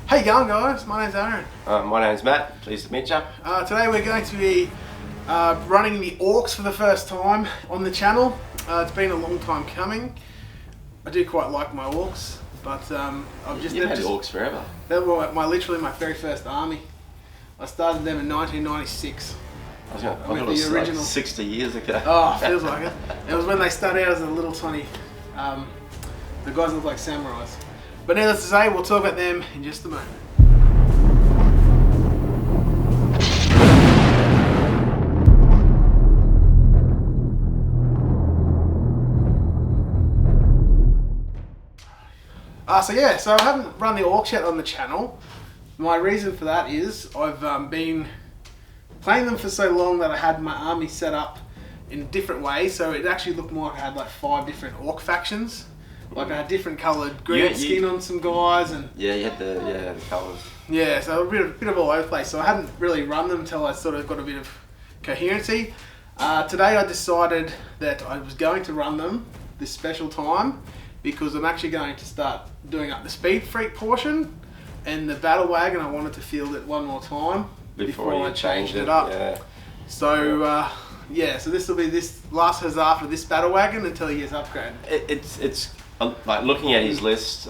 How you going, guys? My name's Aaron. My name's Matt. Pleased to meet you. Today we're going to be running the Orks for the first time on the channel. It's been a long time coming. I do quite like my Orks, but I've just You've had Orks forever. They were literally my very first army. I started them in 1996. I thought it was like 60 years ago. Oh, feels like it. It was when they started out as a little tiny. The guys look like samurais. But needless to say, we'll talk about them in just a moment. So I haven't run the Orks yet on the channel. My reason for that is I've been playing them for so long that I had my army set up in different ways, so it actually looked more like I had like 5 different Ork factions. Like I had different coloured green skin on some guys, and you had the colours. Yeah, so a bit of all over the place. So I hadn't really run them until I sort of got a bit of coherency. Today I decided that I was going to run them this special time because I'm actually going to start doing up the speed freak portion, and the battle wagon I wanted to field it one more time before I changed it up. Yeah. So so this will be this last huzzah for this battle wagon until he gets upgraded. It's like looking at his list,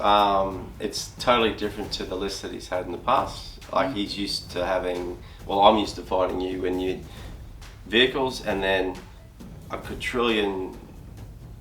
it's totally different to the list that he's had in the past. Like he's used to having, well, I'm used to fighting you when you vehicles and then a quadrillion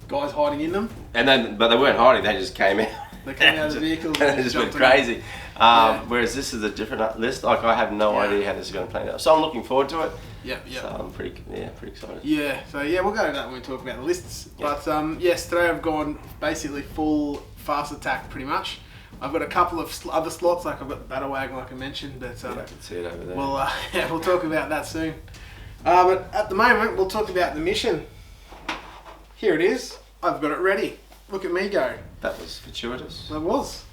guys hiding in them. But they weren't hiding; they just came out. They came out of the vehicles and just went crazy. Whereas this is a different list. Like I have no idea how this is going to play out. So I'm looking forward to it. Yeah. So I'm pretty excited. Yeah. So we'll go to that when we talk about the lists. But today I've gone basically full fast attack pretty much. I've got a couple of other slots, like I've got the battle wagon, like I mentioned. But I can see it over there. We'll talk about that soon. But at the moment, we'll talk about the mission. Here it is. I've got it ready. Look at me go. That was fortuitous. That was.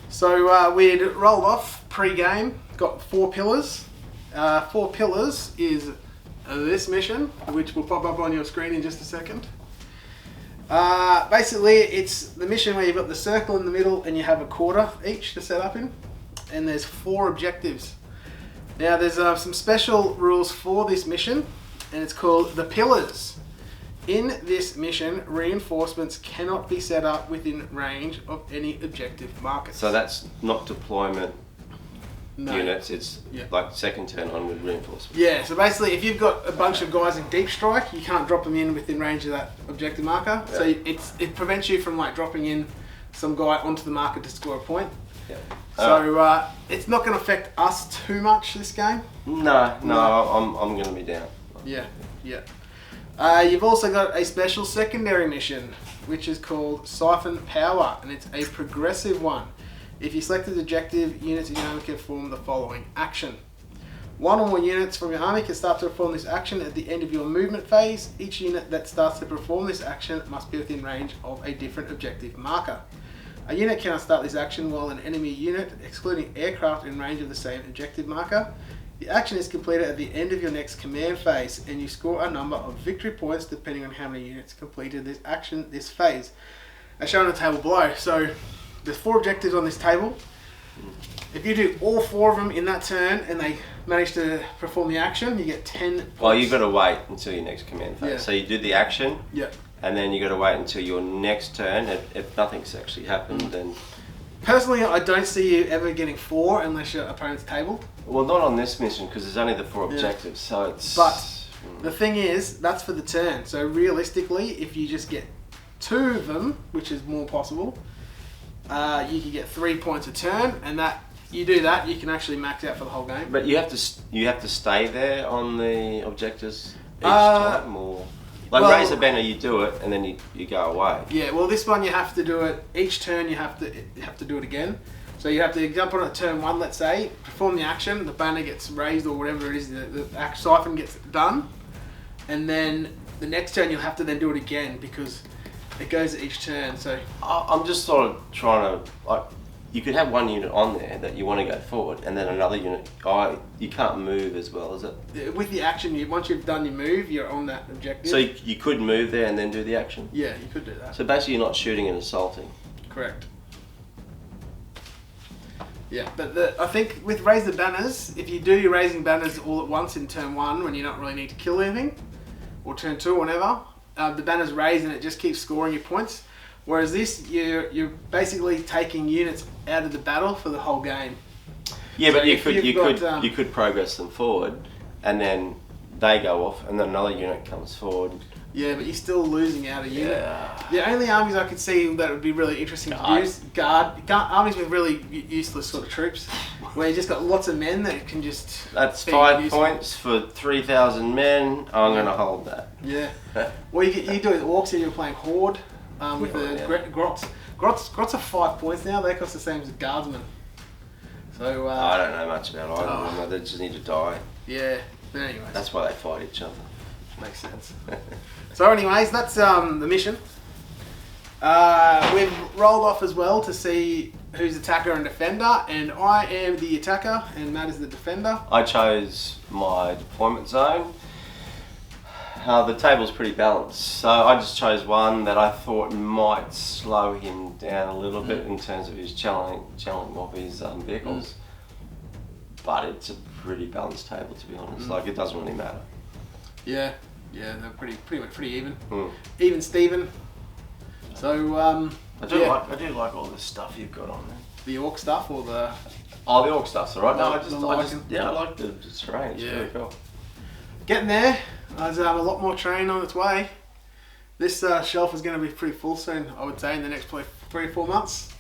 So we'd rolled off pre-game, got 4 pillars. 4 pillars is this mission, which will pop up on your screen in just a second. Basically, it's the mission where you've got the circle in the middle and you have a quarter each to set up in. And there's 4 objectives. Now there's some special rules for this mission, and it's called the pillars. In this mission, reinforcements cannot be set up within range of any objective markers. So that's not deployment units, it's like second turn on with reinforcements. Yeah, so basically if you've got a bunch of guys in deep strike, you can't drop them in within range of that objective marker. Yeah. So it prevents you from like dropping in some guy onto the marker to score a point. Yeah. So it's not going to affect us too much this game. No, I'm going to be down. Yeah. You've also got a special secondary mission, which is called Siphon Power, and it's a progressive one. If you select the objective, units in your army can perform the following action. 1 or more units from your army can start to perform this action at the end of your movement phase. Each unit that starts to perform this action must be within range of a different objective marker. A unit cannot start this action while an enemy unit, excluding aircraft, in range of the same objective marker. The action is completed at the end of your next command phase, and you score a number of victory points depending on how many units completed this action this phase, as shown on the table below. So there's 4 objectives on this table. If you do all 4 of them in that turn and they manage to perform the action, you get 10 points. Well, you've got to wait until your next command phase. Yeah. So you do the action, and then you've got to wait until your next turn. If nothing's actually happened, then... Personally, I don't see you ever getting 4 unless your opponent's tabled. Well, not on this mission because there's only the 4 objectives, so it's... But the thing is, that's for the turn. So realistically, if you just get 2 of them, which is more possible, you can get 3 points a turn, and you do that, you can actually max out for the whole game. But you have to stay there on the objectives each time, or... Like raise a banner, you do it, and then you go away. Yeah, well this one you have to do it, each turn you have to do it again. So you have to jump on it turn 1, let's say, perform the action, the banner gets raised or whatever it is, the siphon gets done, and then the next turn you'll have to then do it again because it goes at each turn. So I'm just sort of trying to, like, you could have 1 unit on there that you want to go forward, and then another unit. You can't move as well, is it? With the action, once you've done your move, you're on that objective. So you could move there and then do the action? Yeah, you could do that. So basically you're not shooting and assaulting? Correct. Yeah, but I think with Raise the Banners, if you do your Raising Banners all at once in turn 1 when you don't really need to kill anything, or turn 2 or whatever, the banners raise and it just keeps scoring your points. Whereas this, you're basically taking units out of the battle for the whole game. Yeah, So but you could progress them forward, and then they go off, and then another unit comes forward. Yeah, but you're still losing out a unit. Yeah. The only armies I could see that would be really interesting to use, armies with really useless sort of troops, where you just got lots of men that can just... That's 5 points for 3,000 men. I'm going to hold that. Yeah. Well, you do it with Orks if you're playing Horde, with the Grots. Grots are 5 points now. They cost the same as a Guardsman. So I don't know much about either of them. They just need to die. Yeah, but anyway. That's why they fight each other. Makes sense. So anyways, that's the mission. We've rolled off as well to see who's attacker and defender, and I am the attacker and Matt is the defender. I chose my deployment zone. The table's pretty balanced, so I just chose one that I thought might slow him down a little bit in terms of his channeling of his vehicles. But it's a pretty balanced table, to be honest. Like, it doesn't really matter. Yeah, they're pretty even. Even Steven. So I do like all this stuff you've got on there. The Ork stuff or the... Oh, the Ork stuff's alright. No, I like the terrain. It's really cool. Getting there. There's a lot more terrain on its way. This shelf is going to be pretty full soon, I would say, in the next probably 3 or 4 months.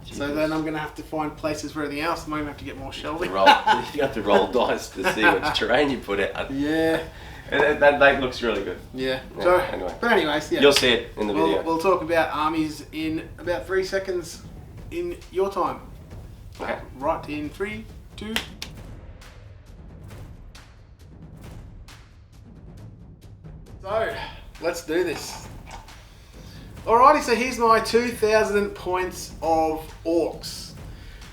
Jeez. So then I'm going to have to find places for everything else. I might even have to get more shelving. You have to roll dice to see which terrain you put out. Yeah. That looks really good. Yeah. So, anyway. But anyways, yeah. You'll see it in the video. We'll talk about armies in about 3 seconds in your time. Okay. Right in 3, 2... So, let's do this. Alrighty, so here's my 2,000 points of Orks.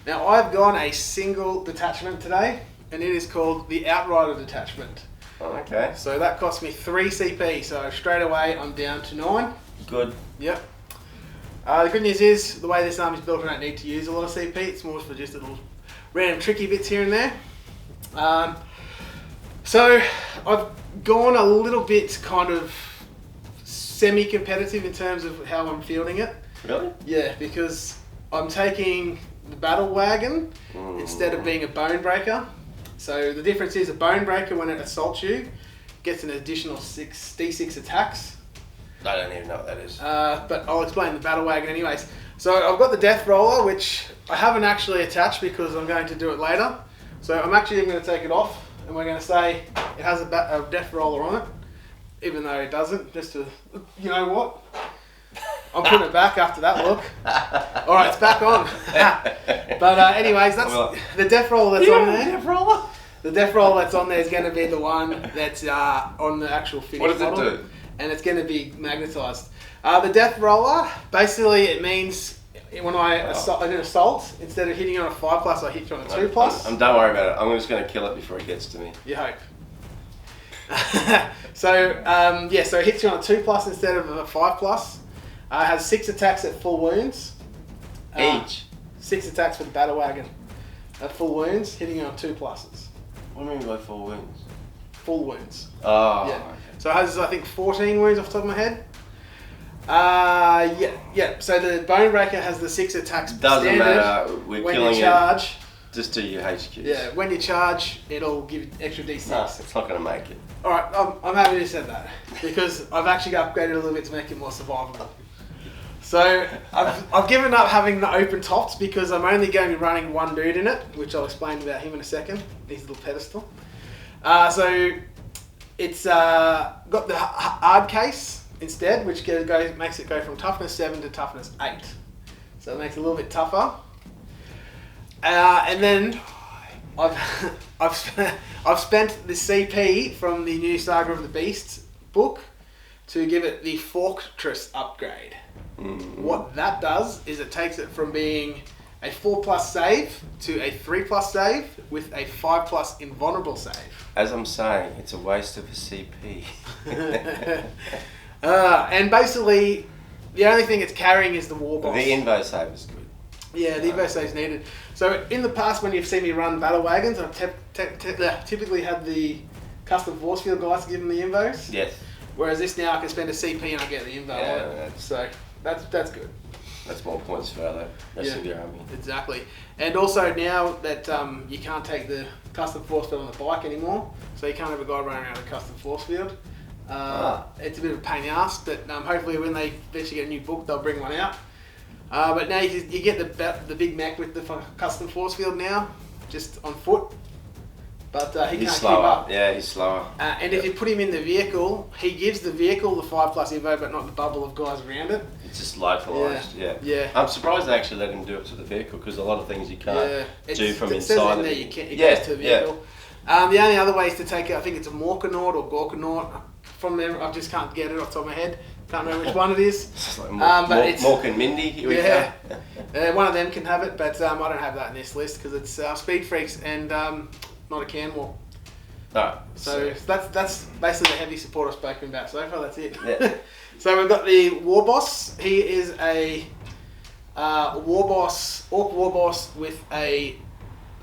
Now, I've gone a single detachment today, and it is called the Outrider Detachment. Okay. So that cost me 3 CP, so straight away I'm down to 9. Good. Yep. The good news is, the way this army's built, I don't need to use a lot of CP. It's more for just little random tricky bits here and there. So I've gone a little bit kind of semi-competitive in terms of how I'm fielding it. Really? Yeah, because I'm taking the Battle Wagon instead of being a Bone Breaker. So the difference is a Bone Breaker, when it assaults you, gets an additional D6 attacks. I don't even know what that is. But I'll explain the Battle Wagon anyways. So I've got the Death Roller, which I haven't actually attached because I'm going to do it later. So I'm actually even going to take it off, and we're going to say it has a Death Roller on it, even though it doesn't, just to, you know what? I'm putting it back after that look. Alright, it's back on. But anyways, that's the Death Roller that's on there. Death Roller? The Death Roller that's on there is going to be the one that's on the actual finish What does model, it do? And it's going to be magnetised. The Death Roller, basically it means when I do assault, instead of hitting on a 5+, I hit you on a 2+. Don't worry about it. I'm just going to kill it before it gets to me. You hope. So it hits you on a 2+ instead of a 5+. It has 6 attacks at full wounds. Each? 6 attacks for the Battle Wagon at full wounds, hitting you on 2+. What do you mean by full wounds? Full wounds. Oh, yeah. okay. So it has, I think, 14 wounds off the top of my head. Yeah. So the Bone Breaker has the 6 attacks. Doesn't matter. We're when killing you charge. Just do your HQs. Yeah. When you charge, it'll give you extra D6. No, it's not going to make it. All right. I'm happy you said that because I've actually upgraded a little bit to make it more survivable. So I've given up having the open tops because I'm only going to be running one dude in it, which I'll explain about him in a second. His little pedestal. So it's got the hard case instead, which makes it go from toughness 7 to toughness 8. So it makes it a little bit tougher. And then I've spent the CP from the new Saga of the Beasts book to give it the Fortress upgrade. What that does is it takes it from being a 4+ save to a 3+ save with a 5+ invulnerable save. As I'm saying, it's a waste of a CP. And basically, the only thing it's carrying is the war boss. The invo save is good. Yeah, the invo save is needed. So in the past, when you've seen me run battle wagons, I've typically had the custom force field guys give them the invos. Yes. Whereas this now I can spend a CP and I get the info on it. That's, so that's good. That's more points for the rest of your army. Exactly. And also now that you can't take the custom force field on the bike anymore, so you can't have a guy running around a custom force field. It's a bit of a pain in the ass, but hopefully when they eventually get a new book, they'll bring one out. But now you get the big mech with the custom force field now, just on foot. But he can't slower. keep up. Yeah, he's slower. And if you put him in the vehicle, he gives the vehicle the 5+ info, but not the bubble of guys around it. It's just localised. Yeah. I'm surprised they actually let him do it to the vehicle because a lot of things you can't do from it inside. Says in there you can't. It goes to the vehicle. The only other way is to take it. I think it's a Morkanaut or Gorkanaut. From there, I just can't get it off the top of my head. Can't remember which one it is. It's like but it's Mork and Mindy. One of them can have it, but I don't have that in this list because it's Speed Freaks and not a Canwalk. No. So that's basically the heavy support I've spoken about so far. That's it. Yeah. So we've got the War Boss. He is a War Boss, Ork War Boss with a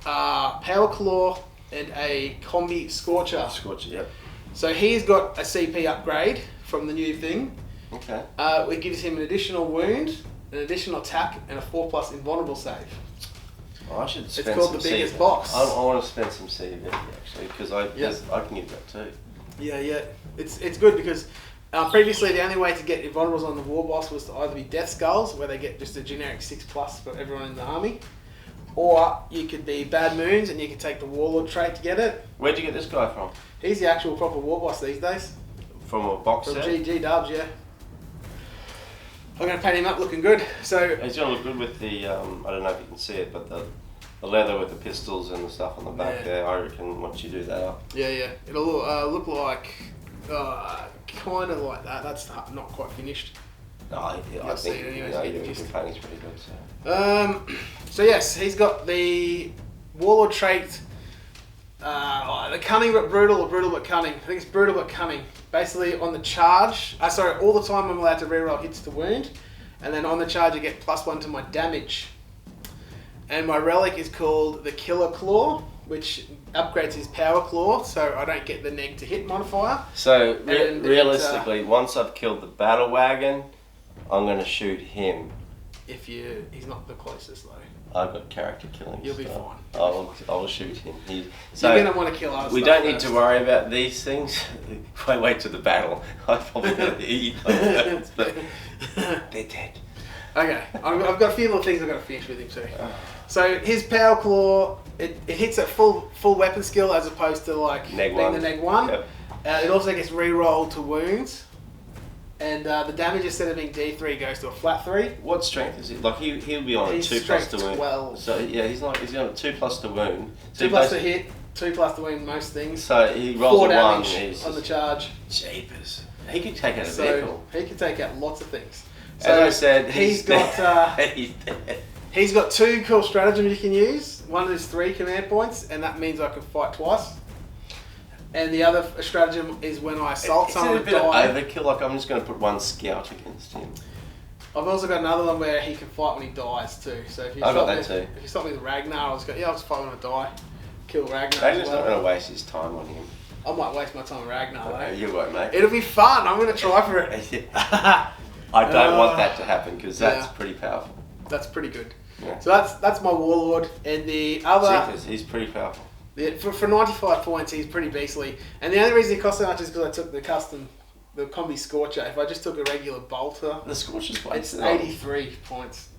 Power Claw and a Combi Scorcher. Scorcher, yep. So he's got a CP upgrade from the new thing. Okay. It gives him an additional wound, an additional attack, and a 4+ invulnerable save. Oh, I should spend it's called some the biggest CV. box. I want to spend some CV actually because I can give that too. Yeah. It's good because previously the only way to get invulnerables on the War Boss was to either be Death Skulls, where they get just a generic 6+ for everyone in the army, or you could be Bad Moons and you could take the Warlord trait to get it. Where'd you get this guy from? He's the actual proper War Boss these days. From a box From set? GG Dubs, yeah. I'm going to paint him up looking good. So he's going to look good with the, I don't know if you can see it, but the leather with the pistols and the stuff on the back there, I reckon once you do that up. Yeah. It'll look like, kind of like that. That's not quite finished. No, I think anyways, your painting's pretty good. So yes, he's got the Warlord trait, the cunning but brutal or brutal but cunning. I think it's brutal but cunning. Basically on the charge, all the time I'm allowed to reroll hits to wound, and then on the charge I get +1 to my damage. And my relic is called the Killer Claw, which upgrades his Power Claw, so I don't get the neg to hit modifier. So realistically, once I've killed the Battle Wagon, I'm going to shoot him. He's not the closest though. I've got character killing. You'll be fine. I'll shoot him. So you're going to want to kill us. We don't need to worry about these things. Wait till the battle. I'm probably going to eat those, but they're dead. Okay, I've got a few little things I've got to finish with him too. So his Power Claw, it hits at full weapon skill as opposed to like the neg 1. Yep. It also gets re-rolled to wounds. And the damage instead of being D3 goes to a flat 3. What strength is it? Like he'll be on a 2+ to wound. 12. So yeah, he's on a 2+ to wound. So 2+ to hit, 2+ to wound most things. So he rolls 4 a 1 damage on the charge. Jeepers. He could take out a vehicle. He could take out lots of things. So as I said, he's got he's dead. He's got 2 cool stratagems you can use. One is 3 command points, and that means I can fight twice. And the other stratagem is when I assault someone and die. Is it a bit of overkill? Like I'm just going to put 1 scout against him. I've also got another one where he can fight when he dies too. So if you If you stop me with Ragnar, I'll just fight when I die. Kill Ragnar. Ragnar's not going to waste his time on him. I might waste my time with Ragnar though. You won't, mate. It'll be fun. I'm going to try for it. I don't want that to happen because that's pretty powerful. That's pretty good. Yeah. So that's my Warlord, and the other. He's pretty powerful. Yeah, for 95 points, he's pretty beastly. And the only reason he costs so much is because I took the Combi Scorcher. If I just took a regular Bolter, the Scorcher's wasted. It's 83 points.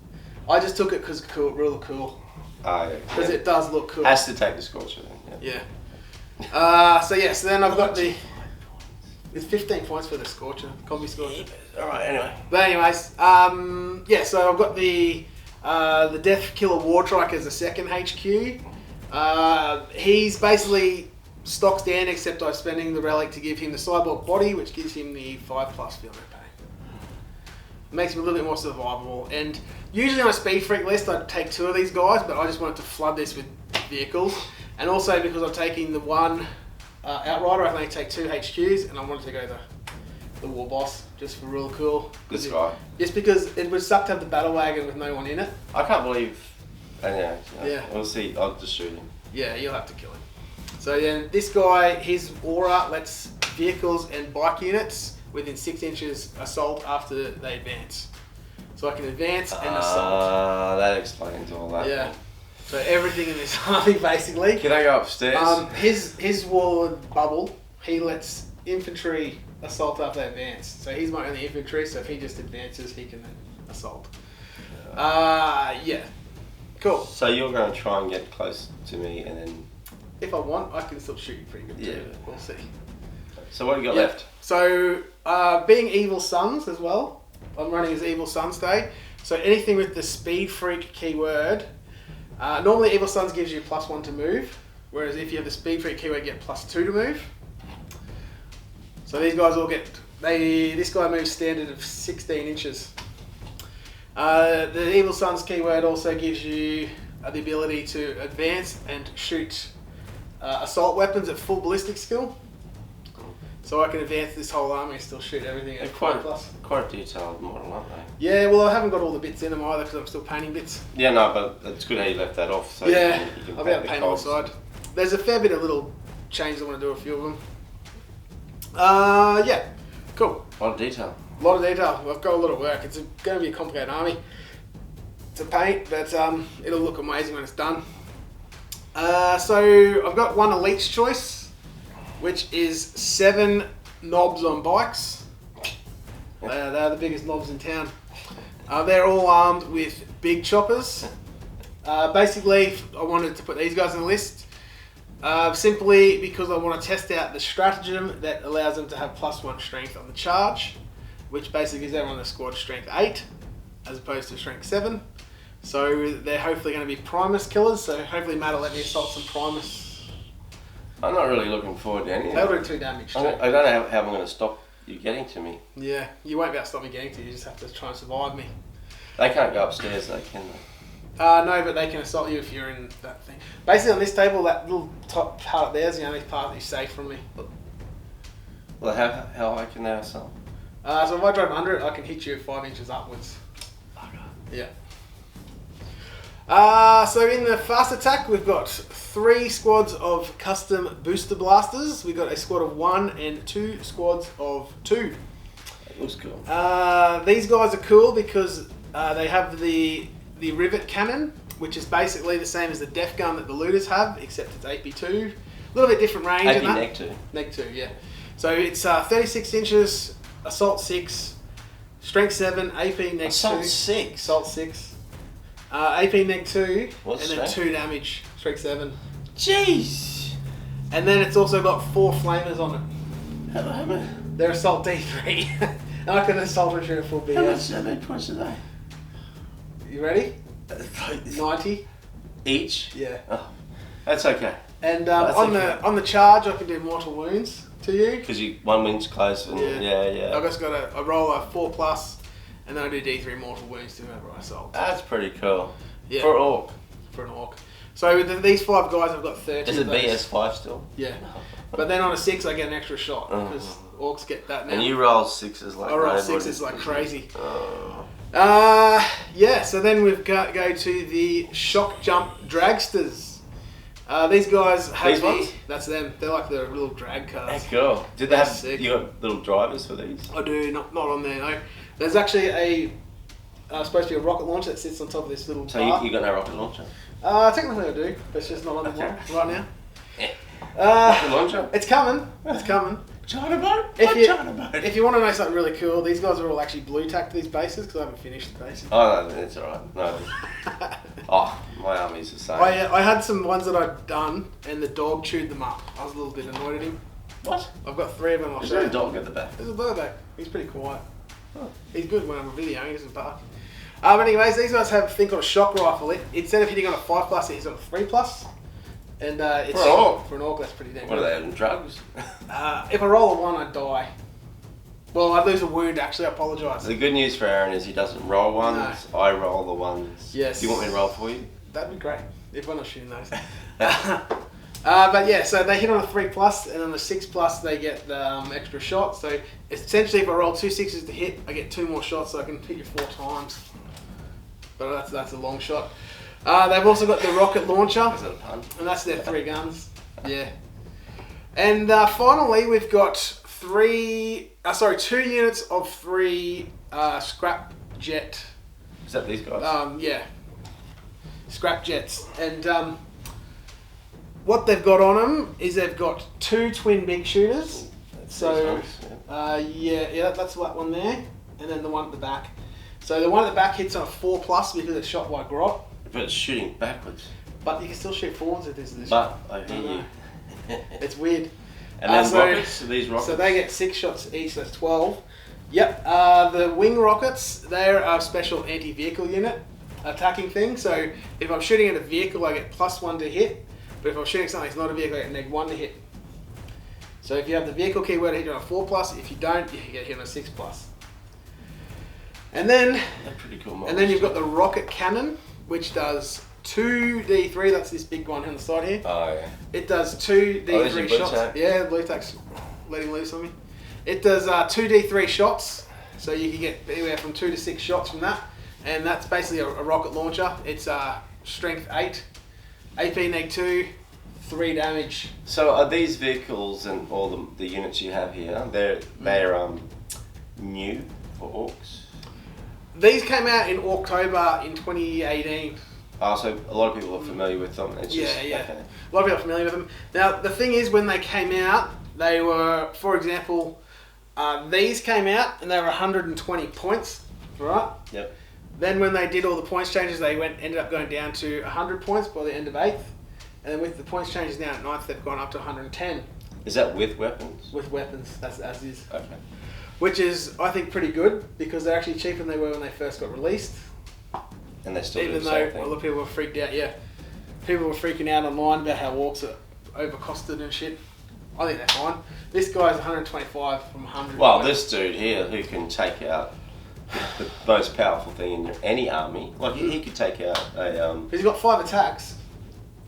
I just took it because cool, real cool. Oh yeah. Because it does look cool. Has to take the Scorcher then. Yeah. So then I've got it's 15 points for the Scorcher, Combi Scorcher. All right. Anyway. But anyways, so I've got the Death Killer Wartrike as a second HQ. He's basically stock stand, except I'm spending the relic to give him the cyborg body, which gives him the 5+ field no pain. Makes him a little bit more survivable. And usually on a speed freak list, I'd take 2 of these guys, but I just wanted to flood this with vehicles. And also because I'm taking the 1 Outrider, I can only take 2 HQs, and I wanted to go the War Boss just for real cool. This guy. Just because it would suck to have the Battle Wagon with no one in it. I can't believe Yeah. We'll see. I'll just shoot him. Yeah, you'll have to kill him. So then this guy, his aura lets vehicles and bike units within 6 inches assault after they advance. So I can advance and assault. That explains all that. Yeah. So everything in this army basically. Can I go upstairs? His Warlord bubble, he lets infantry assault after they advance. So he's my only infantry, so if he just advances, he can then assault. Yeah. Cool. So you're going to try and get close to me, and then... If I want, I can still shoot you pretty good too. We'll see. So what do you got left? So, being Evil Sons as well, I'm running as Evil Sons Day. So anything with the Speed Freak keyword, normally Evil Sons gives you +1 to move, whereas if you have the Speed Freak keyword, you get +2 to move. So these guys all get, this guy moves standard of 16 inches. The Evil Sons keyword also gives you the ability to advance and shoot assault weapons at full ballistic skill. So I can advance this whole army and still shoot everything at quite 5+. Quite a detailed model, aren't they? Yeah, well I haven't got all the bits in them either because I'm still painting bits. Yeah, no, but it's good how you left that off. So Yeah, you can I'll be able to paint on the cogs. side. There's a fair bit of little changes I want to do, a few of them. Yeah, cool. A lot of detail. A lot of detail. I've got a lot of work. It's going to be a complicated army to paint, but it'll look amazing when it's done. So I've got one Elite's Choice, which is 7 knobs on bikes. They're the biggest knobs in town. They're all armed with big choppers. Basically, I wanted to put these guys on the list simply because I want to test out the stratagem that allows them to have +1 strength on the charge, which basically gives everyone the squad strength 8 as opposed to strength 7. So they're hopefully going to be Primus killers, so hopefully Matt will let me assault some Primus. I'm not really looking forward to any of They'll it. do 2 damage too. I don't know how I'm going to stop you getting to me. Yeah, you won't be able to stop me getting to you, you just have to try and survive me. They can't go upstairs, they can. No, but they can assault you if you're in that thing. Basically on this table, that little top part there is the only part that's safe from me. Well, how high can they assault? So if I drive under it, I can hit you 5 inches upwards. Yeah. So in the fast attack, we've got 3 squads of custom booster blasters. We've got a squad of 1 and 2 squads of 2. That looks cool. These guys are cool because they have the rivet cannon, which is basically the same as the def gun that the looters have, except it's AP2. A little bit different range. AP in that. neg 2. Neg 2, yeah. So it's 36 inches, assault 6, strength 7, AP neg 2. Assault 6? Assault 6. AP neg 2, What's and then strength? 2 damage, strength 7. Jeez! And then it's also got 4 flamers on it. How much? They're assault D3. And I can assault and shoot a full BS. How many points are they? You ready? 90. Each? Yeah. Oh, that's okay. And That's okay. on the charge, I can do mortal wounds to you. Because one wind's close and yeah. I've just got I roll a 4+, and then I do D3 mortal wounds to whoever I assault. That's pretty cool. Yeah. For Ork. For an Ork. So with these 5 guys, I've got 30. Is it of those. BS5 still? Yeah. But then on a 6, I get an extra shot because Orks get that now. And you roll 6s like I roll nobody. 6s like crazy. Oh. Yeah, so then we've go to the shock jump dragsters. These guys have These ones? That's them. They're like the little drag cars. That's cool. Did they have Sick. you got little drivers for these? I do, not on there, no. There's actually supposed to be a rocket launcher that sits on top of this little So bar. you got no rocket launcher? Technically I do, but it's just not on the Okay. wall right now. Rocket launcher? It's coming. It's coming. China boat? China boat? If you want to know something really cool, these guys are all actually blue tacked these bases because I haven't finished the bases. Oh no, it's alright. No. Oh, my army's the same. I had some ones that I'd done and the dog chewed them up. I was a little bit annoyed at him. What? I've got 3 of them. I'll Is show there a you. dog at the back? There's a dog back. He's pretty quiet. Oh. He's good when I'm videoing. He doesn't bark. But anyways, these guys have a thing called a shock rifle. Instead of hitting on a 5+, it hits on a 3+. And it's For an Ork? For an Ork, that's pretty damn What are good. they, having drugs? If I roll a 1, I die. Well, I lose a wound, actually. I apologise. The good news for Aaron is he doesn't roll ones. I roll the ones. Yes. Do you want me to roll for you? That'd be great, if we're not shooting those. But yeah, so they hit on a 3+, and on the 6+, they get the extra shot. So essentially, if I roll 2 6s to hit, I get 2 more shots, so I can hit you 4 times. But that's a long shot. They've also got the rocket launcher, Is that a pun? and that's their 3 guns. Yeah. And finally, we've got 2 units of 3 scrap jet. Is that these guys? Yeah. Scrap jets. And what they've got on them is they've got 2 twin big shooters. So, that's that one there, and then the one at the back. So the one at the back hits on a 4+ because it's shot by grot. But it's shooting backwards. But you can still shoot forwards with this. But I hear you. It's weird. And then rockets? Are these rockets? So they get 6 shots each. That's 12. Yep. The wing rockets, they're a special anti-vehicle unit attacking thing. So if I'm shooting at a vehicle, I get +1 to hit. But if I'm shooting something that's not a vehicle, I get -1 to hit. So if you have the vehicle keyword, hit on a 4+. If you don't, you get hit on a 6+. And then, they're pretty cool models. And then you've got the rocket cannon, which does 2d3. That's this big one on the side here. Oh yeah. It does 2d3 shots. Tack. Yeah, blue tack's letting loose on me. It does 2d3 shots, so you can get anywhere from 2 to 6 shots from that. And that's basically a rocket launcher. It's strength 8, AP -2, 3 damage. So are these vehicles and all the units you have here? They're new for Orks. These came out in October in 2018. Oh, so a lot of people are familiar with them. It's just, Yeah. Okay. A lot of people are familiar with them. Now, the thing is, when they came out, they were, for example, these came out and they were 120 points, right? Yep. Then when they did all the points changes, they ended up going down to 100 points by the end of 8th. And then with the points changes now at 9th, they've gone up to 110. Is that with weapons? With weapons, that's as is. Okay. Which is, I think, pretty good, because they're actually cheaper than they were when they first got released. And they still do Even the though same a thing. lot of people were freaked out, yeah. People were freaking out online about how Orks are overcosted and shit. I think they're fine. This guy's 125 from 100. Well, this dude here who can take out the most powerful thing in any army, like he could take out a. He's got 5 attacks.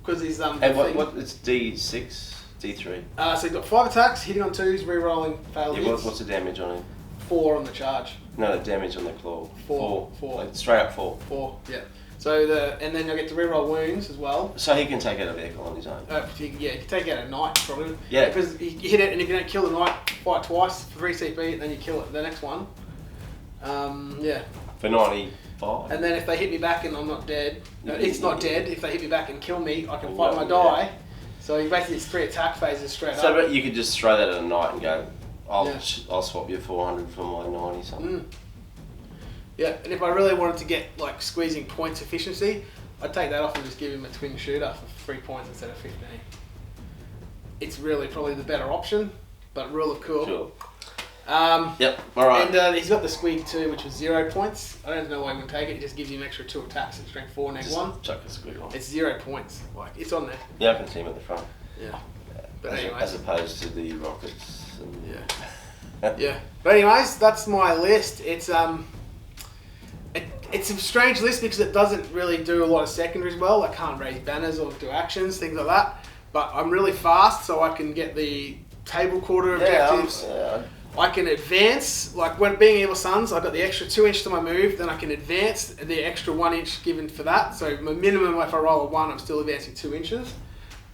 Because he's And what? It's D6, D3. So he's got 5 attacks, hitting on 2s, re-rolling, failed Yeah, hits. what's the damage on it? 4 on the charge. No, the damage on the claw. 4. Like straight up 4. 4, yeah. So and then you'll get to re-roll wounds as well. So he can take out a vehicle on his own. You can take out a knight probably. Yeah. Because you hit it, and if you don't kill the knight, fight twice for 3 CP, and then you kill it the next one. Yeah. For 95. And then if they hit me back and I'm not dead, it's not dead. If they hit me back and kill me, I can fight my yeah. die. So you basically it's 3 attack phases straight up. So but you could just throw that at a knight and go, I'll Yeah. swap you 400 for my 90 something. Yeah, and if I really wanted to get like squeezing points efficiency, I'd take that off and just give him a twin shooter for 3 points instead of 15. It's really probably the better option, but really cool. Sure. Yep, alright. And he's got the squeak too, which was 0 points. I don't know why he would take it, it just gives you an extra 2 attacks at strength 4, neg 1. Chuck a squid on. It's 0 points, like it's on there. Yeah, I can see him at the front. Yeah. But As, anyways. as opposed to the rockets. And Yeah. But anyways, that's my list. It's it's a strange list because it doesn't really do a lot of secondaries well. I can't raise banners or do actions, things like that. But I'm really fast, so I can get the table quarter objectives. I can advance, like when being Evil Sons, I've got the extra 2 inches to my move, then I can advance the extra 1 inch given for that. So my minimum, if I roll a 1, I'm still advancing 2 inches.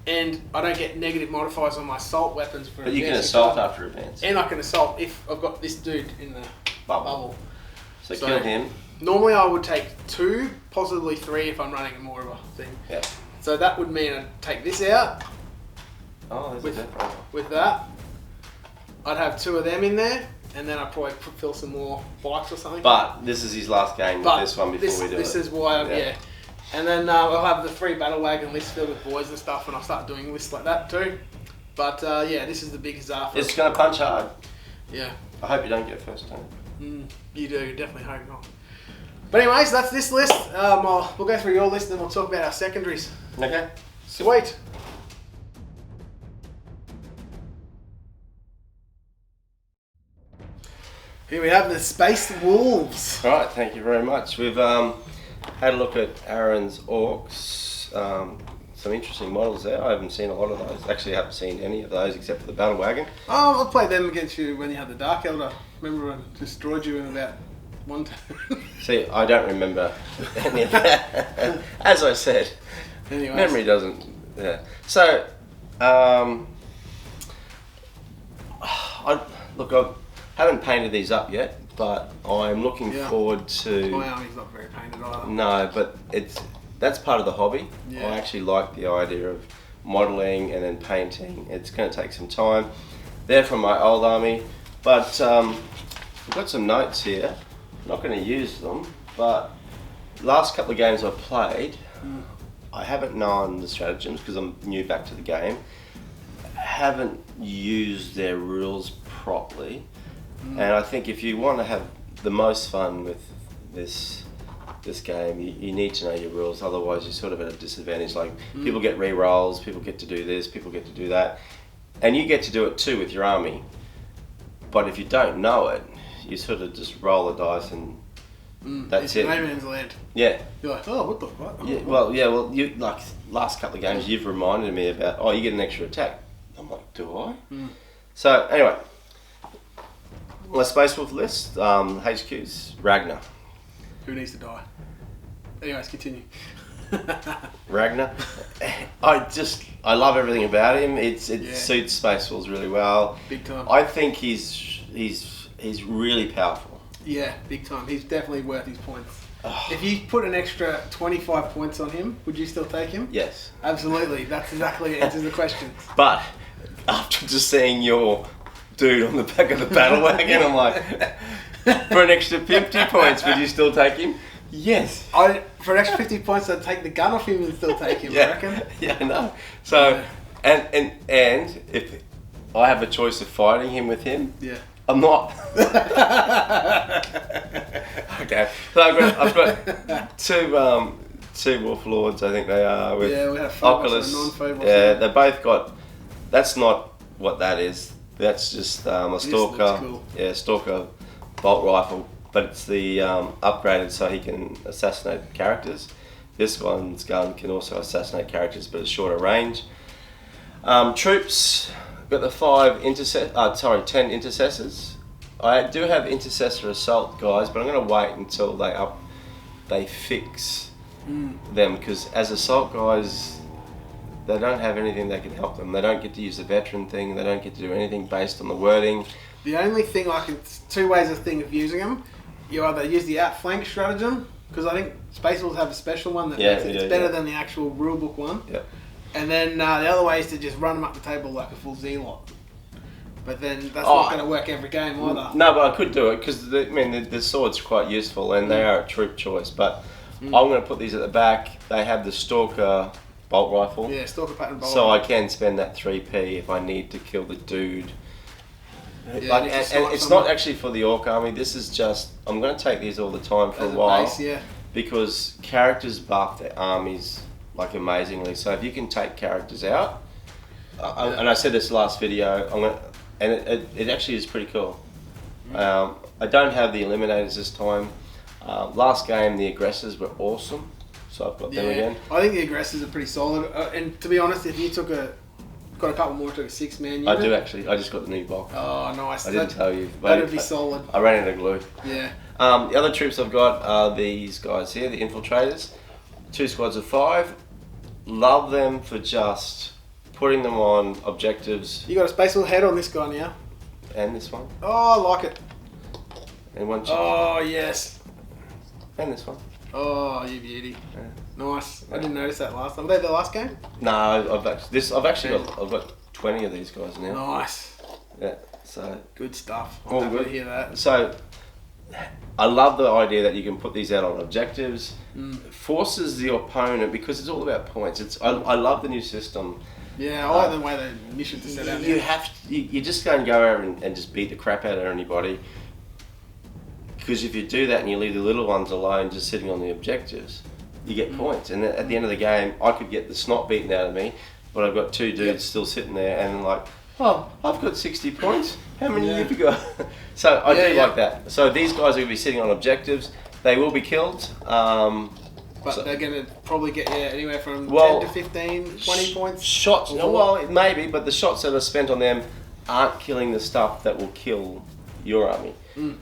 And I don't get negative modifiers on my assault weapons for But you can advancing assault stuff. after advance. And I can assault if I've got this dude in the bubble. So kill him. Normally I would take 2, possibly 3 if I'm running more of a thing. Yeah. So that would mean I'd take this out. Oh, there's a With that. I'd have 2 of them in there, and then I'd probably fill some more bikes or something. But this is his last game with this one before we do it. This is why, yeah. And then I'll have the 3 Battle Wagon list filled with boys and stuff, and I'll start doing lists like that too. But yeah, this is the big huzzah for It's going to punch hard. Yeah. I hope you don't get first turn. You do, definitely hope not. But anyways, that's this list. We'll go through your list, and then we'll talk about our secondaries. Okay. Sweet. Here we have the Space Wolves. Alright, thank you very much. We've had a look at Aaron's Orks. Some interesting models there. I haven't seen a lot of those. Actually, I haven't seen any of those except for the Battle Wagon. Oh, I played them against you when you had the Dark Elder. Remember I destroyed you in about one turn. See, I don't remember any of that. As I said, Anyways. memory doesn't. Yeah. So, I haven't painted these up yet, but I'm looking forward to. My army's not very painted either. No, but that's part of the hobby. Yeah. I actually like the idea of modelling and then painting. It's going to take some time. They're from my old army, but I've got some notes here. I'm not going to use them, but last couple of games I've played, I haven't known the stratagems because I'm new back to the game. Haven't used their rules properly, and I think if you want to have the most fun with this game, you need to know your rules. Otherwise, you're sort of at a disadvantage. Like people get re-rolls, people get to do this, people get to do that, and you get to do it too with your army. But if you don't know it, you sort of just roll the dice and that's it. No man's land. Yeah. You're like, oh, what the fuck? Oh, Yeah. Well, you like last couple of games, you've reminded me about. Oh, you get an extra attack. I'm like, do I? So anyway, my Space Wolf list. HQ's Ragnar. Who needs to die? Anyways, continue. Ragnar. I love everything about him. It suits Space Wolves really well. Big time. I think he's really powerful. Yeah, big time. He's definitely worth his points. If you put an extra 25 points on him, would you still take him? Yes. Absolutely. That's exactly it. Answers the question. But after just seeing your dude on the back of the battle wagon, I'm like, for an extra 50 points, would you still take him? Yes. For an extra 50 points, I'd take the gun off him and still take him, I reckon. Yeah, I know. So, and if I have a choice of fighting him with him, I'm not. Okay. So I've got two Wolf Lords, I think they are. With we have Phobos Oculus. and non-Phobos. Yeah, they both got. That's not what that is. That's just a stalker. Cool. Yeah, stalker bolt rifle, but it's the upgraded so he can assassinate characters. This one's gun can also assassinate characters, but it's shorter range. Troops. Got the 10 intercessors. I do have intercessor assault guys, but I'm going to wait until they fix them, because as assault guys, they don't have anything that can help them. They don't get to use the veteran thing. They don't get to do anything based on the wording. The only thing two ways of using them. You either use the outflank stratagem, because I think Space Wolves have a special one that makes it better than the actual rulebook one. Yeah. And then the other way is to just run them up the table like a full Zealot. But then that's not going to work every game either. No, but I could do it because the sword's quite useful and they are a troop choice. But I'm going to put these at the back. They have the Stalker bolt rifle. Yeah, Stalker pattern bolt. So I can spend that 3p if I need to kill the dude. Yeah, and it's not actually for the Ork army. This is just I'm going to take these all the time for a while. Base, because characters buff their armies like amazingly. So if you can take characters out, and I said this last video, it actually is pretty cool. I don't have the eliminators this time. Last game the aggressors were awesome, so I've got them again. I think the aggressors are pretty solid. And to be honest, if you got a couple more, took a 6-man unit. I do actually. I just got the new box. Oh, nice. I didn't tell you. That'd be solid. I ran out of glue. Yeah. The other troops I've got are these guys here, the infiltrators. 2 squads of 5. Love them for just putting them on objectives. You got a Space Wolf head on this guy now. And this one. Oh, I like it. And one. Oh, yes. And this one. Oh, you beauty. Yeah. Nice. I didn't notice that last time. Were they the last game? No, I've got 20 of these guys now. Nice. Yeah. So good stuff. I'm happy to hear that. So I love the idea that you can put these out on objectives. Forces the opponent, because it's all about points. I love the new system. Yeah, I like the way the missions are set out. You just go over and just beat the crap out of anybody. Because if you do that and you leave the little ones alone just sitting on the objectives, you get points. And at the end of the game, I could get the snot beaten out of me, but I've got 2 dudes still sitting there and like, oh, I've got 60 points. How many have you got? So I do like that. So these guys are going to be sitting on objectives. They will be killed. But they're going to probably get anywhere from 10 to 15, 20 points. Shots, maybe, but the shots that are spent on them aren't killing the stuff that will kill your army.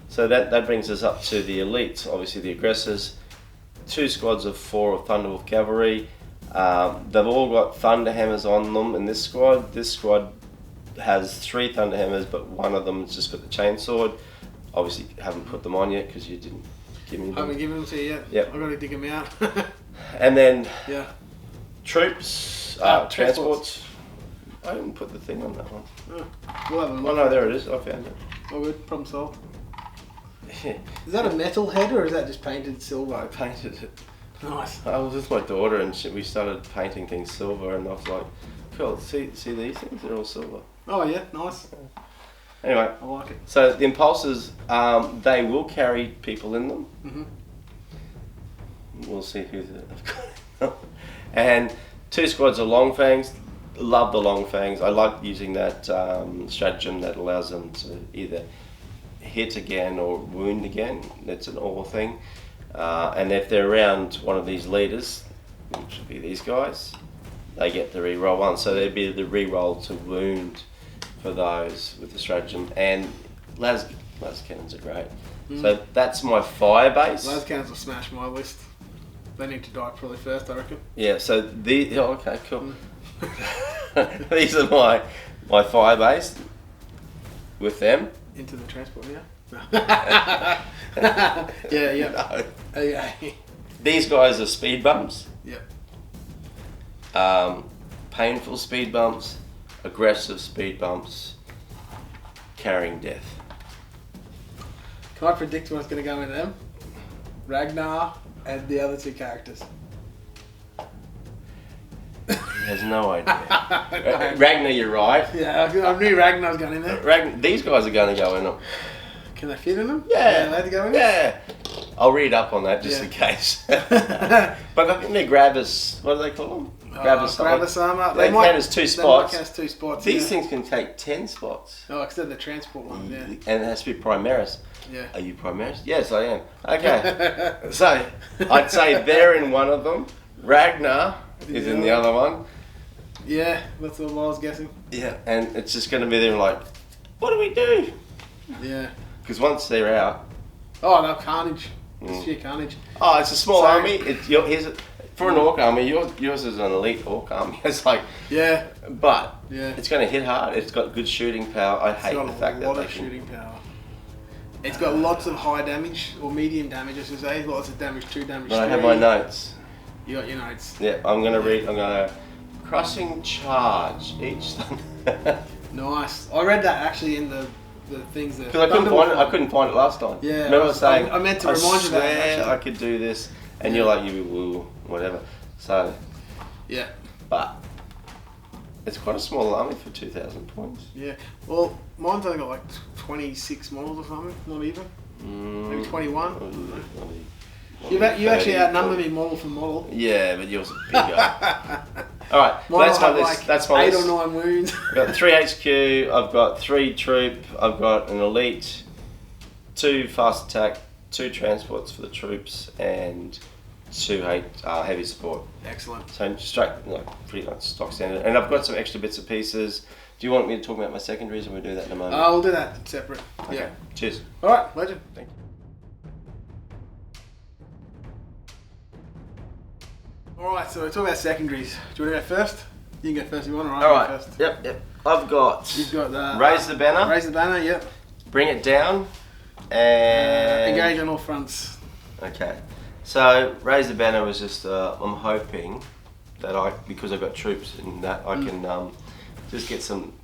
So that brings us up to the elites, obviously the aggressors. 2 squads of 4 of Thunderwolf Cavalry. They've all got Thunder Hammers on them in this squad. This squad has 3 Thunder Hammers, but one of them has just got the Chainsword. Obviously haven't put them on yet because you didn't give me them. I haven't given them to you yet. Yep. I've got to dig them out. And then yeah. Troops, transports. I didn't put the thing on that one. Oh, we'll have a Oh look. no, there it is. I found it. Oh good, problem solved. Yeah. Is that a metal head or is that just painted silver? I painted it. Nice. I was with my daughter and we started painting things silver, and I was like, cool, see these things? They're all silver. Oh yeah, nice. Anyway, I like it. so the impulsors, they will carry people in them. Mm-hmm. We'll see who's and 2 squads of Long Fangs. Love the Long Fangs. I like using that stratagem that allows them to either hit again or wound again. That's an all thing. And if they're around one of these leaders, which would be these guys, they get the reroll one. So there'd be the reroll to wound for those with the stratagem. And las cannons are great. So that's my fire base. Las cannons will smash my list. They need to die probably first, I reckon. Yeah. So okay, cool. These are my fire base with them. Into the transport, yeah. Yeah. No. Okay. These guys are speed bumps. Yep. Painful speed bumps, aggressive speed bumps, carrying death. Can I predict what's going to go in them? Ragnar and the other 2 characters. He has no idea. Ragnar, you're right. Yeah, I knew Ragnar was going in there. These guys are going to go in them. Can they fit in them? Yeah. Are they allowed to go in? Yeah. I'll read up on that just in case. But I think they're grabbers. What do they call them? Grabbers armor. They count as 2 spots. They might count as 2 spots. These things can take 10 spots. Oh, except the transport one, yeah. And it has to be Primaris. Yeah. Are you Primaris? Yes, I am. Okay. So, I'd say they're in one of them. Ragnar is in the other one. Yeah, that's what I was guessing. Yeah, and it's just going to be there like, what do we do? Yeah. Because once they're out... Oh, no, carnage. It's sheer carnage. Oh, it's a small army. For an Ork army, yours is an elite Ork army. It's like... Yeah. But yeah. It's going to hit hard. It's got good shooting power. I hate the fact that it's got a lot of shooting power. It's got lots of high damage, or medium damage, I should say. Lots of damage 2, damage 3. I have my notes. You got your notes. Yeah, I'm going to read. I'm going to... Crushing charge each thunder. Nice. I read that actually in the things that... Because I couldn't find it last time. Yeah. Remember saying... I meant to remind you that. Actually. I could do this. And you're like, you will, whatever. So... Yeah. But... It's quite a small army for 2,000 points. Yeah. Well, mine's only got like 26 models or something. Not even. Maybe 21. You actually outnumber me model for model. Yeah, but yours are bigger. Alright, so that's my list. Like that's my 8 list. or 9 wounds. I've got 3 HQ, I've got 3 troop, I've got an elite, 2 fast attack, 2 transports for the troops, and 2 heavy support. Excellent. So straight, pretty much stock standard. And I've got some extra bits and pieces. Do you want me to talk about my secondaries, or we'll do that in a moment? We'll do that separate. Okay. Yeah. Cheers. Alright, legend. Thank you. Alright, so we're talking about secondaries. Do you want to go first? You can go first if you want, or I'll Alright, go first. yep. I've got... You've got the... Raise the banner. Raise the banner, yep. Bring it down. And... engage on all fronts. Okay. So, raise the banner was just, I'm hoping that because I've got troops and that, I can just get some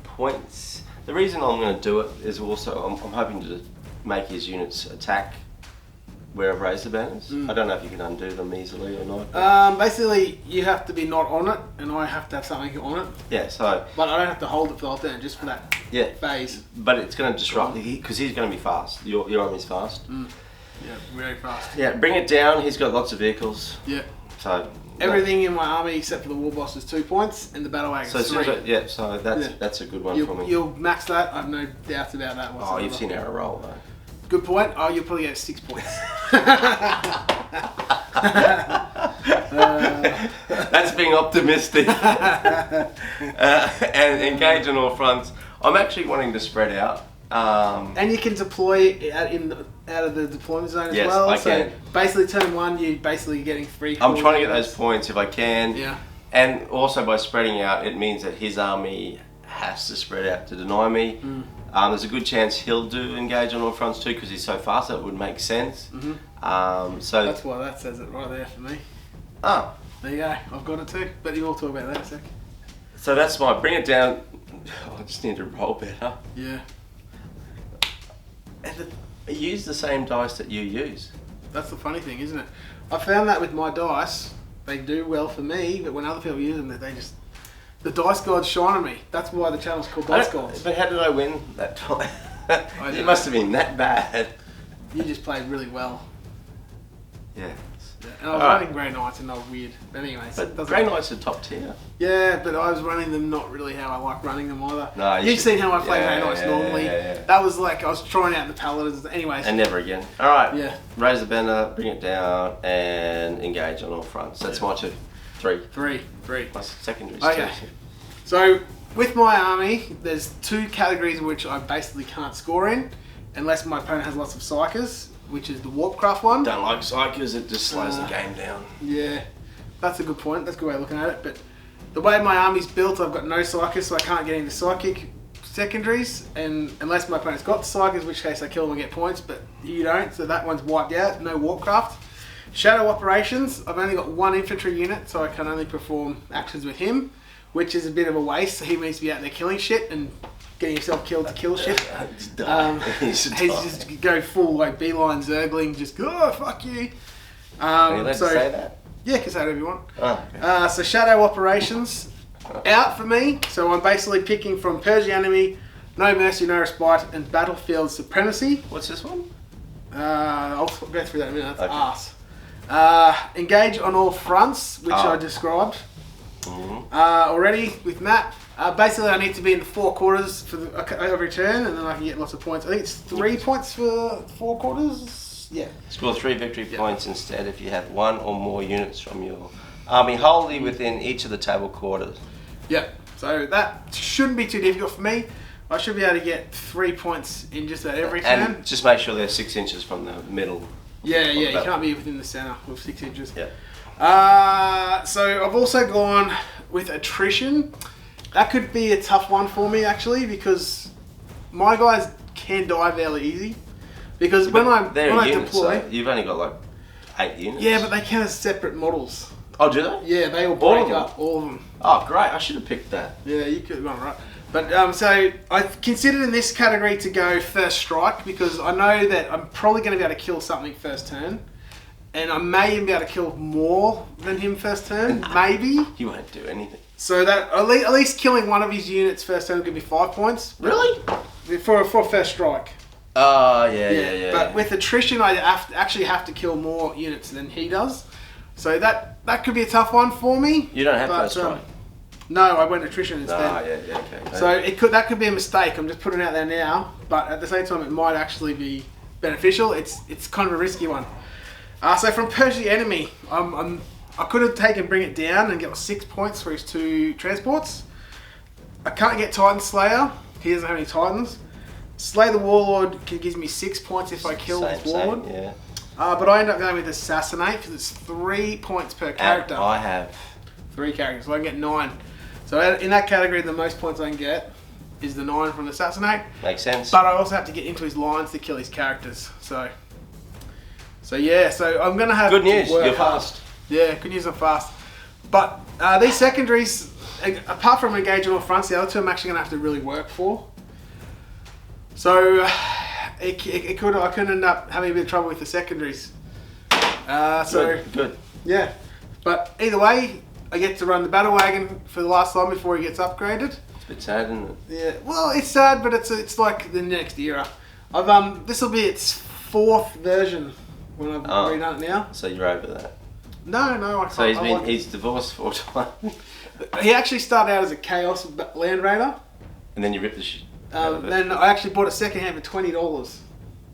points. The reason I'm going to do it is also, I'm hoping to make his units attack where I've raised the banners. I don't know if you can undo them easily or not. Basically, you have to be not on it, and I have to have something on it. Yeah, so... But I don't have to hold it for the whole turn, just for that phase. But it's going to disrupt, because he's going to be fast. Your army's fast. Yeah, very fast. Yeah, bring it down. He's got lots of vehicles. Yeah. So... Everything in my army except for the war boss is 2 points, and the battle wagon is 3. So that's a good one for me. You'll max that, I have no doubts about that whatsoever. Oh, you've seen our roll though. Good point. Oh, you'll probably get 6 points. That's being optimistic. And engage on all fronts. I'm actually wanting to spread out And you can deploy out of the deployment zone as yes, well. I So can. basically, turn one, you're basically getting free. I'm trying to get those points if I can. Yeah. And also by spreading out, it means that his army has to spread out to deny me. There's a good chance he'll do engage on all fronts too because he's so fast that it would make sense. So that's why that says it right there for me. Oh. There you go. I've got it too. But you'll talk about that in a sec. So that's my bring it down. I just need to roll better. Yeah. And use the same dice that you use. That's the funny thing, isn't it? I found that with my dice, they do well for me, but when other people use them, they just... The dice gods shine on me. That's why the channel's called Dice Gods. But how did I win that time? It It must have been that bad. You just played really well. Yeah. And I was running Grey Knights and they were weird. But anyway, but Grey Knights are top tier. Yeah, but I was running them not really how I like running them either. No, You've seen how I play Grey Knights normally. That was like, I was trying out the paladins. Anyways. And never again. Alright. Yeah. Raise the banner, bring it down, and engage on all fronts. That's my 2. 3. 3. My secondaries. Okay. So, with my army, there's 2 categories which I basically can't score in, unless my opponent has lots of psychers, which is the Warpcraft one. Don't like psychers, it just slows the game down. Yeah, that's a good point. That's a good way of looking at it. But the way my army's built, I've got no psychers, so I can't get into psychic secondaries, and unless my opponent's got the psychers, in which case I kill them and get points, but you don't, so that one's wiped out. No Warpcraft. Shadow Operations, I've only got 1 infantry unit, so I can only perform actions with him, which is a bit of a waste. So he needs to be out there killing shit and getting himself killed to kill shit. He's just go full like beeline zergling, just go fuck you. Are you allowed to say that? Yeah, you can say whatever you want. Oh, okay. So Shadow Operations out for me. So I'm basically picking from Purge the Enemy, No Mercy, No Respite, and Battlefield Supremacy. What's this one? I'll go through that in a minute. That's Okay. arse. Engage on all fronts, which I described already with Matt. Basically, I need to be in the 4 quarters for every turn, and then I can get lots of points. I think it's 3 points for 4 quarters. Yeah. Score 3 victory points instead if you have 1 or more units from your army wholly within each of the table quarters. Yeah. So that shouldn't be too difficult for me. I should be able to get 3 points in just about every turn. And just make sure they're 6 inches from the middle. Yeah, you can't be within the centre with 6 inches. Yeah. So I've also gone with attrition. That could be a tough one for me actually, because my guys can die fairly easy. Because when I units, deploy, so you've only got like 8 units. Yeah, but they count as separate models. Oh, do they? Yeah, they all break up, all of them. Oh, great! I should have picked that. Yeah, you could have gone right. But so I've considered in this category to go first strike, because I know that I'm probably going to be able to kill something first turn, and I may even be able to kill more than him first turn. Maybe. You won't do anything. So that at least killing one of his units first turn will give me 5 points. Really? For first strike. Oh, yeah. But with attrition, I actually have to kill more units than he does. So that could be a tough one for me. You don't have first strike. No, I went attrition instead. Yeah, okay. So that could be a mistake. I'm just putting it out there now, but at the same time, it might actually be beneficial. It's kind of a risky one. So from Purge the Enemy, I could have taken Bring It Down and get 6 points for his 2 transports. I can't get Titan Slayer. He doesn't have any Titans. Slay the Warlord gives me 6 points if I kill his Warlord. Yeah. But I end up going with Assassinate because it's 3 points per character. And I have 3 characters, so I can get 9. So in that category, the most points I can get is the 9 from Assassinate. Makes sense. But I also have to get into his lines to kill his characters. So yeah, so I'm going to have good news, work you're hard. fast. Yeah, good news, I'm fast. But these secondaries, apart from engaging all fronts, the other 2 I'm actually going to have to really work for. So I could end up having a bit of trouble with the secondaries. Good. Yeah, but either way, I get to run the Battle Wagon for the last time before he gets upgraded. It's a bit sad, isn't it? Yeah, well, it's sad, but it's like the next era. This will be its 4th version when I've redone it now. So you're over that. No, I can't. So he's divorced 4 times. He actually started out as a Chaos Land Raider. And then you ripped the shit. Then I actually bought it secondhand for $20.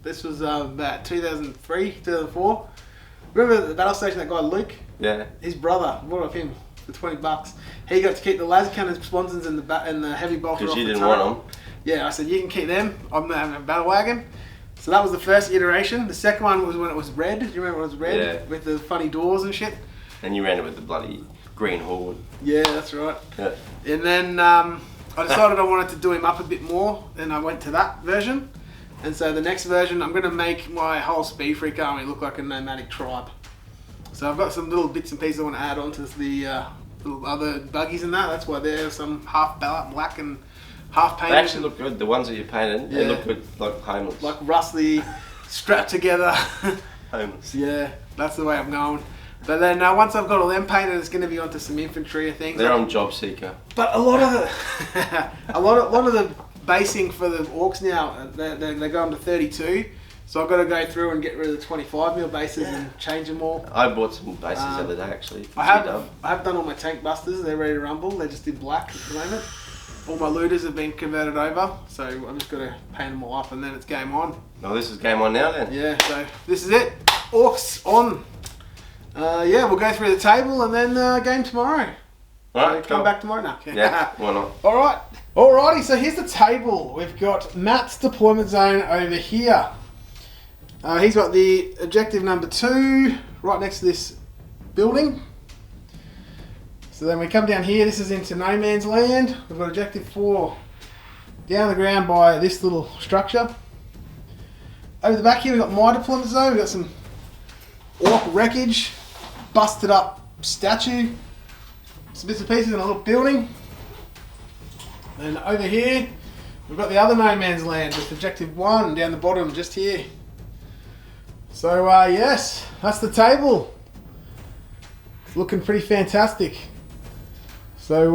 This was about 2003, 2004. Remember the battle station, that guy Luke? Yeah. His brother, bought it off him for $20. He got to keep the laser cannon sponsons and the heavy bolter off Because you the didn't turret. want them. Yeah, I said you can keep them. I'm not having a battle wagon. So that was the first iteration. The second one was when it was red. Do you remember when it was red? Yeah. With the funny doors and shit. And you ran it with the bloody green horde. Yeah, that's right. Yeah. And then I decided I wanted to do him up a bit more, and I went to that version. And so the next version, I'm going to make my whole Speed Freak army look like a nomadic tribe. So I've got some little bits and pieces I want to add on to the little other buggies and that. That's why they're some half black and half painted. They actually look good. The ones that you painted, they look good, like homeless. Like rustly, strapped together. Homeless. Yeah, that's the way I'm going. But then once I've got all them painted, it's going to be onto some infantry and things. They're on Job Seeker. But a lot of the a lot of the basing for the Orks now, they're going to 32. So I've got to go through and get rid of the 25mm bases and change them all. I bought some bases the other day actually. I have done all my tank busters. They're ready to rumble. They're just in black at the moment. All my looters have been converted over, so I'm just got to paint them all up and then it's game on. No, this is game on now then. Yeah, so this is it. Orks on. Yeah, we'll go through the table and then game tomorrow. Alright, come cool. back tomorrow now. Yeah, why not? Alright. Alrighty, so here's the table. We've got Matt's deployment zone over here. He's got the objective number 2 right next to this building. So then we come down here, this is into no man's land. We've got objective 4 down the ground by this little structure. Over the back here we've got my deployment zone. We've got some orc wreckage, busted up statue, some bits and pieces in a little building. And over here we've got the other no man's land with objective 1 down the bottom just here. So yes, that's the table. It's looking pretty fantastic. So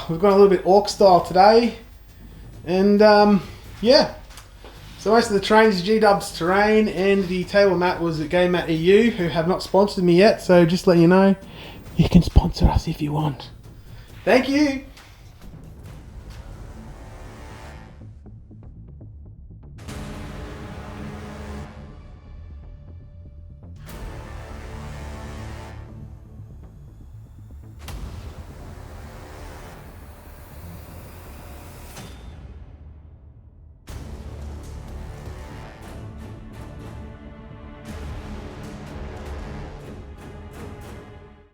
we've gone a little bit Ork style today, and yeah. So most of the trains is G-Dub's Terrain, and the table mat was at Game Mat EU, who have not sponsored me yet. So just let you know, you can sponsor us if you want. Thank you.